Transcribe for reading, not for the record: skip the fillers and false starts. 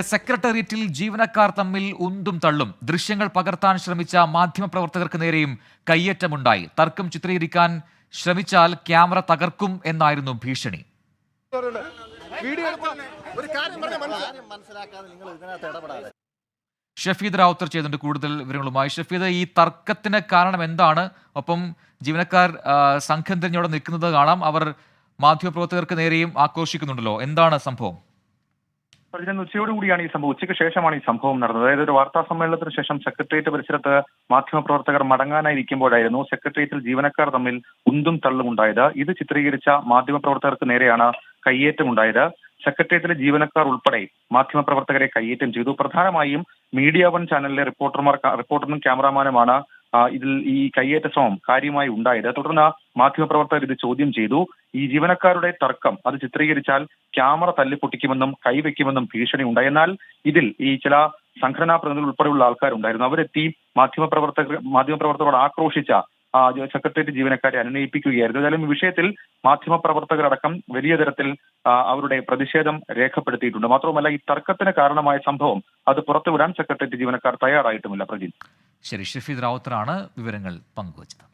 സെക്രട്ടേറിയറ്റിൽ ജീവനക്കാർ തമ്മിൽ ഉന്തും തള്ളും. ദൃശ്യങ്ങൾ പകർത്താൻ ശ്രമിച്ച മാധ്യമപ്രവർത്തകർക്ക് നേരെയും കയ്യേറ്റമുണ്ടായി. തർക്കം ചിത്രീകരിക്കാൻ ശ്രമിച്ചാൽ ക്യാമറ തകർക്കും എന്നായിരുന്നു ഭീഷണി. ഷഫീദ് റാവുത്തർ ചെയ്തിട്ടുണ്ട് കൂടുതൽ വിവരങ്ങളുമായി. ഷഫീദ്, ഈ തർക്കത്തിന് കാരണം എന്താണ്? ഒപ്പം ജീവനക്കാർ സംഘം തിരിഞ്ഞോടെ നിൽക്കുന്നത് കാണാം. അവർ മാധ്യമപ്രവർത്തകർക്ക് നേരെയും ആക്രോശിക്കുന്നുണ്ടല്ലോ. എന്താണ് സംഭവം? ഉച്ചയോടുകൂടിയാണ് ഈ സംഭവം. ഉച്ചയ്ക്ക് ശേഷമാണ് ഈ സംഭവം നടന്നത്. അതായത് ഒരു വാർത്താ സമ്മേളനത്തിന് ശേഷം സെക്രട്ടേറിയറ്റ് പരിസരത്ത് മാധ്യമപ്രവർത്തകർ മടങ്ങാനായിരിക്കുമ്പോഴായിരുന്നു സെക്രട്ടേറിയറ്റിൽ ജീവനക്കാർ തമ്മിൽ ഉന്തും തള്ളും ഉണ്ടായത്. ഇത് ചിത്രീകരിച്ച മാധ്യമപ്രവർത്തകർക്ക് നേരെയാണ് കയ്യേറ്റമുണ്ടായത്. സെക്രട്ടേറിയറ്റിലെ ജീവനക്കാർ ഉൾപ്പെടെ മാധ്യമപ്രവർത്തകരെ കയ്യേറ്റം ചെയ്തു. പ്രധാനമായും മീഡിയ വൺ ചാനലിലെ റിപ്പോർട്ടറും ക്യാമറാമാനുമാണ് ഇതിൽ ഈ കയ്യേറ്റ ശ്രമം കാര്യമായി ഉണ്ടായത്. തുടർന്ന് മാധ്യമപ്രവർത്തകർ ഇത് ചോദ്യം ചെയ്തു. ഈ ജീവനക്കാരുടെ തർക്കം അത് ചിത്രീകരിച്ചാൽ ക്യാമറ തല്ലിപ്പൊട്ടിക്കുമെന്നും കൈവയ്ക്കുമെന്നും ഭീഷണി ഉണ്ടായി. എന്നാൽ ഇതിൽ ഈ ചില സംഘടനാ പ്രതിനിധികൾ ഉൾപ്പെടെയുള്ള ആൾക്കാരുണ്ടായിരുന്നു. അവരെത്തി മാധ്യമപ്രവർത്തകരോട് ആക്രോശിച്ച സെക്രട്ടേറിയറ്റ് ജീവനക്കാരെ അനുനയിപ്പിക്കുകയായിരുന്നു. ഏതായാലും ഈ വിഷയത്തിൽ മാധ്യമപ്രവർത്തകരടക്കം വലിയ തരത്തിൽ അവരുടെ പ്രതിഷേധം രേഖപ്പെടുത്തിയിട്ടുണ്ട്. മാത്രവുമല്ല, ഈ തർക്കത്തിന് കാരണമായ സംഭവം അത് പുറത്തുവിടാൻ സെക്രട്ടേറിയറ്റ് ജീവനക്കാർ തയ്യാറായിട്ടുമില്ല. പ്രജിൻ. ശരി, ഷഫീദ് റാവുത്തറാണ് വിവരങ്ങൾ പങ്കുവച്ചത്.